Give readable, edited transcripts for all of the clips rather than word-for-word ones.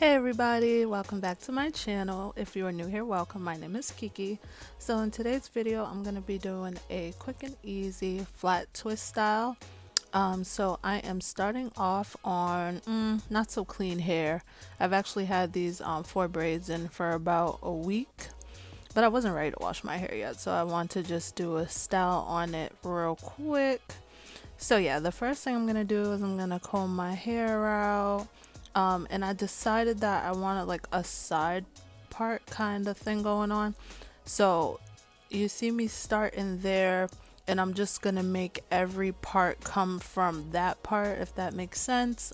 Hey everybody, welcome back to my channel. If you are new here, welcome. My name is Kiki. So in today's video, I'm going to be doing a quick and easy flat twist style. So I am starting off on not so clean hair. I've actually had these 4 braids in for about a week, but I wasn't ready to wash my hair yet. So I want to just do a style on it real quick. So yeah, the first thing I'm going to do is I'm going to comb my hair out. And I decided that I wanted like a side part kind of thing going on. So you see me start in there, and I'm just gonna make every part come from that part, if that makes sense.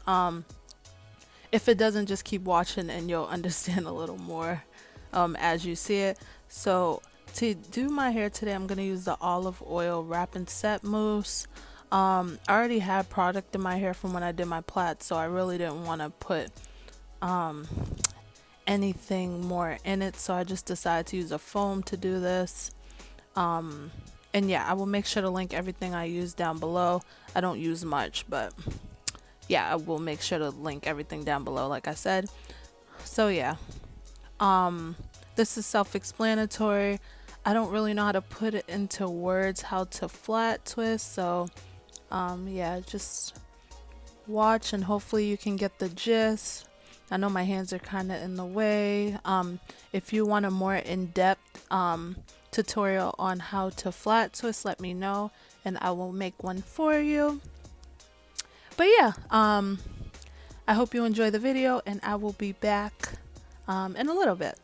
If it doesn't, just keep watching and you'll understand a little more as you see it. So to do my hair today, I'm gonna use the olive oil wrap and set mousse. I already had product in my hair from when I did my plaits, so I really didn't want to put anything more in it, so I just decided to use a foam to do this. And yeah, I will make sure to link everything I use down below. I don't use much, but yeah, I will make sure to link everything down below like I said. So yeah, this is self-explanatory. I don't really know how to put it into words how to flat twist, so yeah, just watch and hopefully you can get the gist. I know my hands are kind of in the way. If you want a more in-depth tutorial on how to flat twist, let me know and I will make one for you. But yeah, I hope you enjoy the video and I will be back in a little bit.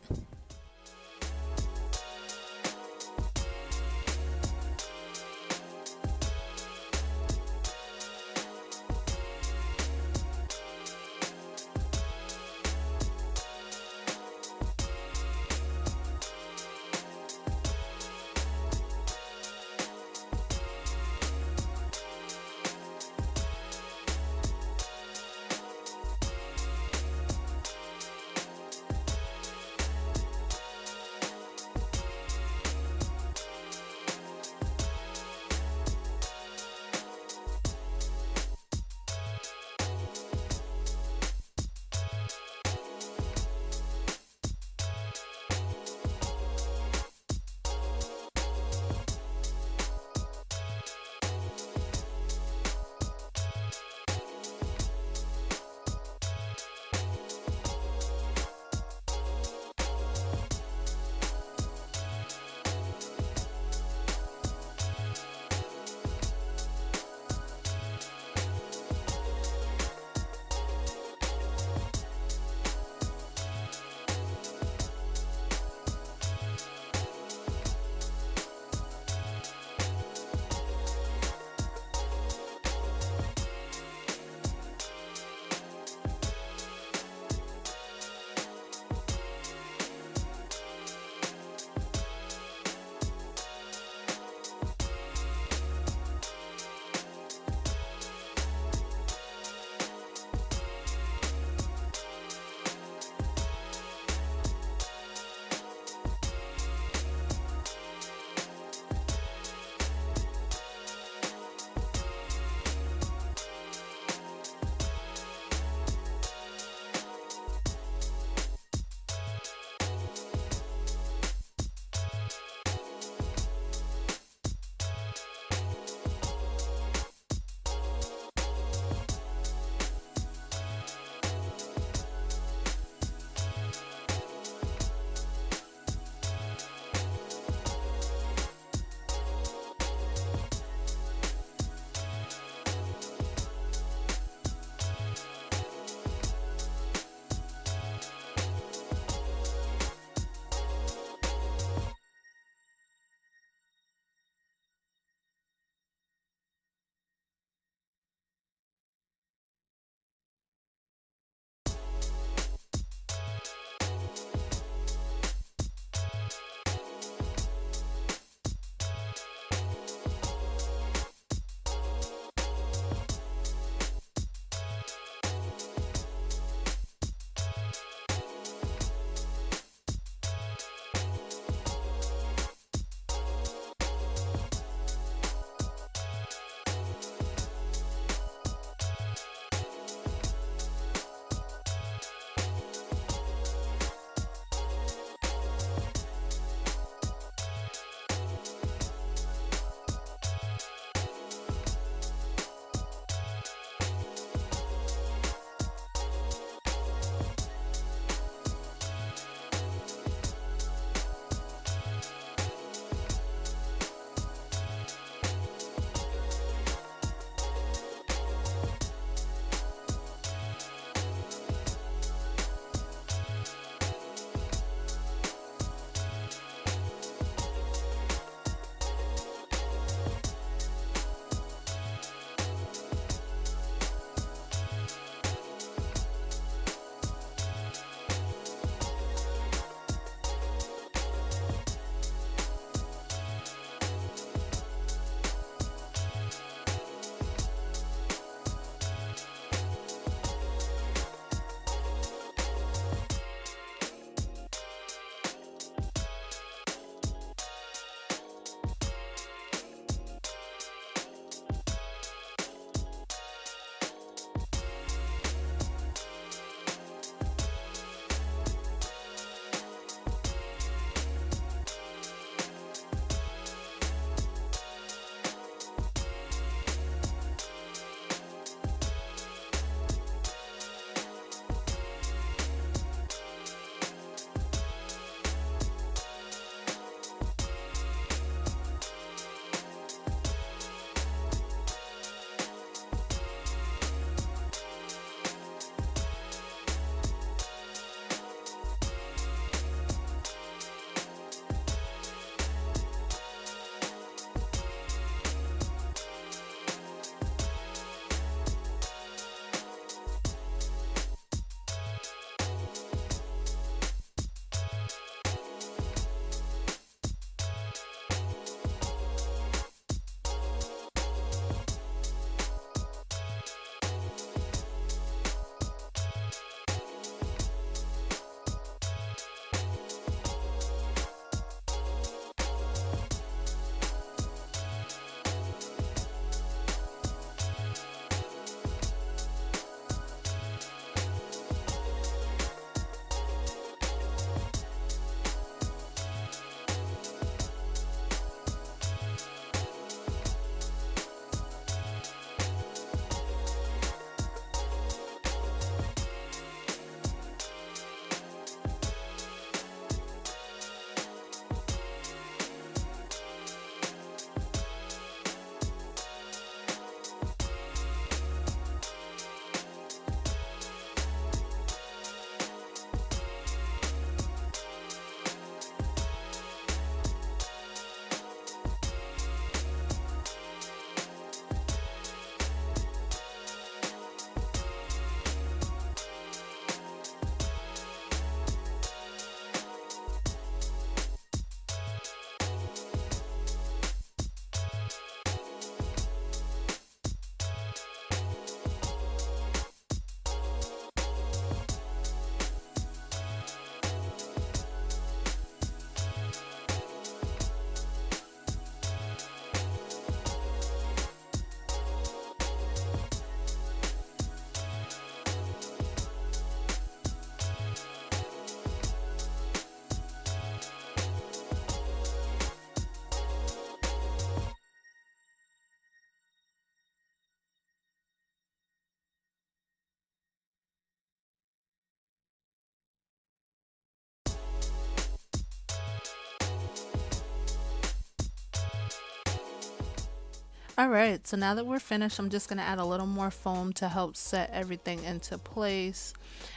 Alright, so now that we're finished, I'm just going to add a little more foam to help set everything into place.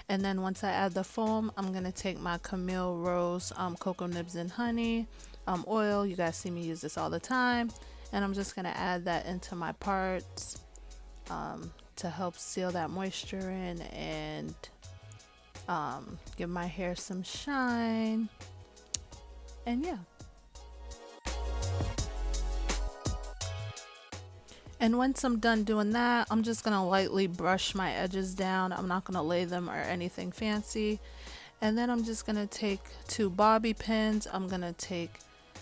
And then once I add the foam, I'm going to take my Camille Rose Cocoa Nibs and Honey oil. You guys see me use this all the time. And I'm just going to add that into my parts to help seal that moisture in and give my hair some shine. And yeah. And once I'm done doing that, I'm just gonna lightly brush my edges down. I'm not gonna lay them or anything fancy. And then I'm just gonna take 2 bobby pins. I'm gonna take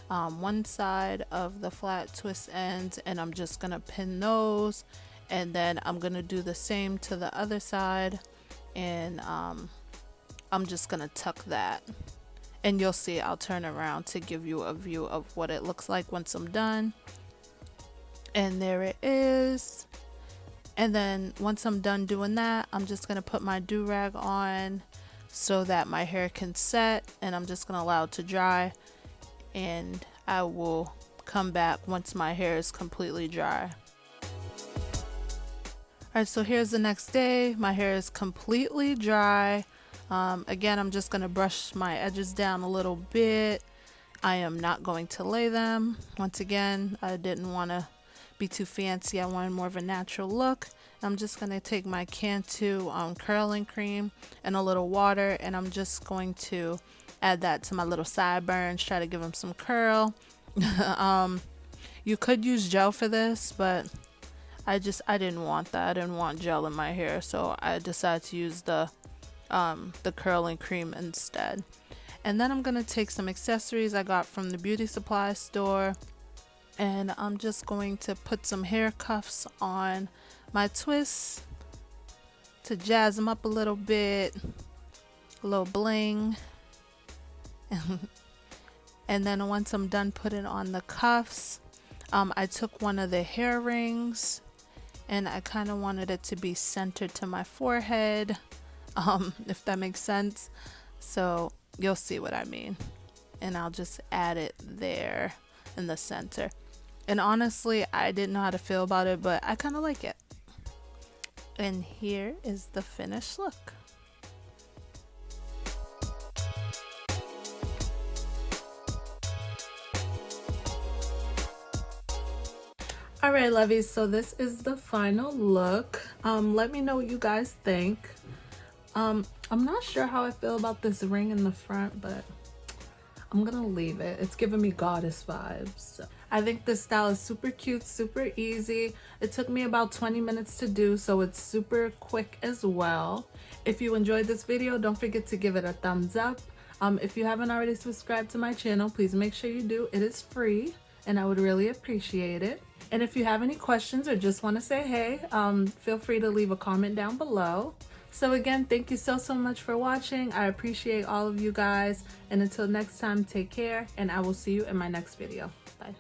one side of the flat twist ends and I'm just gonna pin those. And then I'm gonna do the same to the other side. And I'm just gonna tuck that. And you'll see I'll turn around to give you a view of what it looks like once I'm done. And there it is. And then once I'm done doing that, I'm just going to put my do-rag on so that my hair can set, and I'm just going to allow it to dry, and I will come back once my hair is completely dry. Alright, so here's the next day. My hair is completely dry. Again, I'm just going to brush my edges down a little bit. I am not going to lay them. Once again, I didn't want to be too fancy. I wanted more of a natural look. I'm just going to take my Cantu curling cream and a little water, and I'm just going to add that to my little sideburns, try to give them some curl. You could use gel for this, but I didn't want that. I didn't want gel in my hair, so I decided to use the curling cream instead. And then I'm going to take some accessories I got from the beauty supply store. And I'm just going to put some hair cuffs on my twists to jazz them up a little bit, a little bling. And then once I'm done putting on the cuffs, I took one of the hair rings and I kind of wanted it to be centered to my forehead, if that makes sense. So you'll see what I mean. And I'll just add it there in the center. And honestly, I didn't know how to feel about it, but I kind of like it. And here is the finished look. Alright, lovies, so this is the final look. Let me know what you guys think. I'm not sure how I feel about this ring in the front, but I'm gonna leave it. It's giving me goddess vibes. I think this style is super cute, super easy. It took me about 20 minutes to do, so it's super quick as well. If you enjoyed this video, don't forget to give it a thumbs up. If you haven't already subscribed to my channel, please make sure you do. It is free and I would really appreciate it. And if you have any questions or just want to say hey, feel free to leave a comment down below. So again, thank you so much for watching. I appreciate all of you guys. And until next time, take care, and I will see you in my next video. Bye.